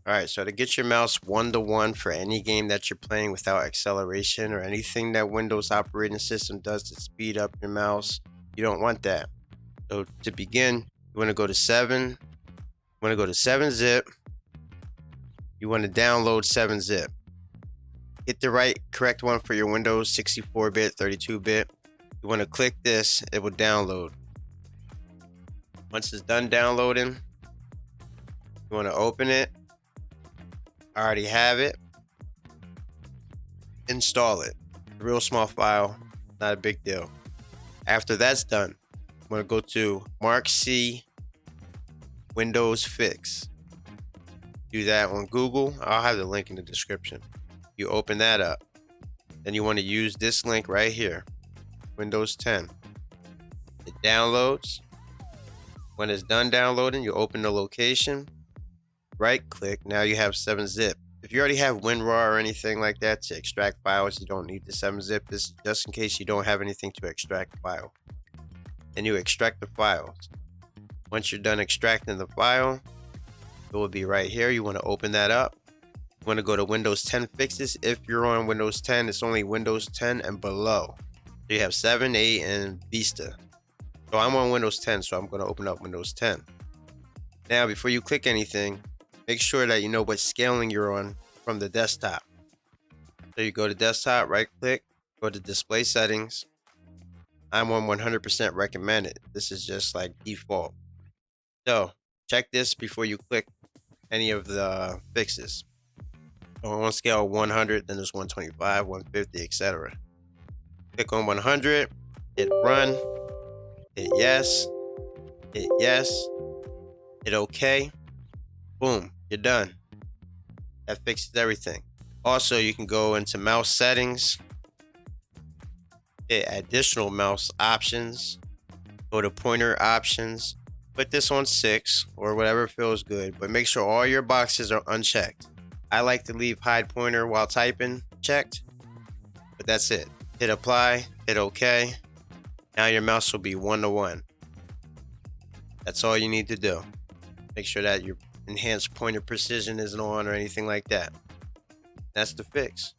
All right, so to get your mouse one-to-one for any game that you're playing without acceleration or anything that Windows operating system does to speed up your mouse, you don't want that. So to begin, you want to go to 7, you want to go to 7-zip, you want to download 7-zip. Get the correct one for your Windows 64-bit, 32-bit. You want to click this, it will download. Once it's done downloading, you want to open it. I already have it. Install it. Real small file, not a big deal. After that's done, I'm going to go to Mark C Windows Fix. Do that on Google. I'll have the link in the description. You open that up. Then you want to use this link right here, Windows 10. It downloads. When it's done downloading, you open the location. Right click. Now you have 7-zip. If you already have WinRAR or anything like that to extract files, you don't need the 7-zip. This is just in case you don't have anything to extract the file. And you extract the files. Once you're done extracting the file, it will be right here. You want to open that up. You want to go to Windows 10 fixes. If you're on Windows 10, it's only Windows 10 and below. So you have 7, 8, and Vista. So I'm on Windows 10, so I'm going to open up Windows 10. Now, before you click anything, make sure that you know what scaling you're on from the desktop. So you go to desktop, right click, go to display settings. I'm on 100% recommended. This is just like default. So check this before you click any of the fixes. So on scale 100, then there's 125, 150, etc. Click on 100, hit run, hit yes, hit OK. Boom, you're done. That fixes everything. Also, you can go into mouse settings, hit additional mouse options, go to pointer options, put this on 6 or whatever feels good, but make sure all your boxes are unchecked. I like to leave hide pointer while typing checked, but that's it. Hit apply, hit OK. Now your mouse will be one-to-one. That's all you need to do. Make sure that your enhanced pointer precision isn't on or anything like that. That's the fix.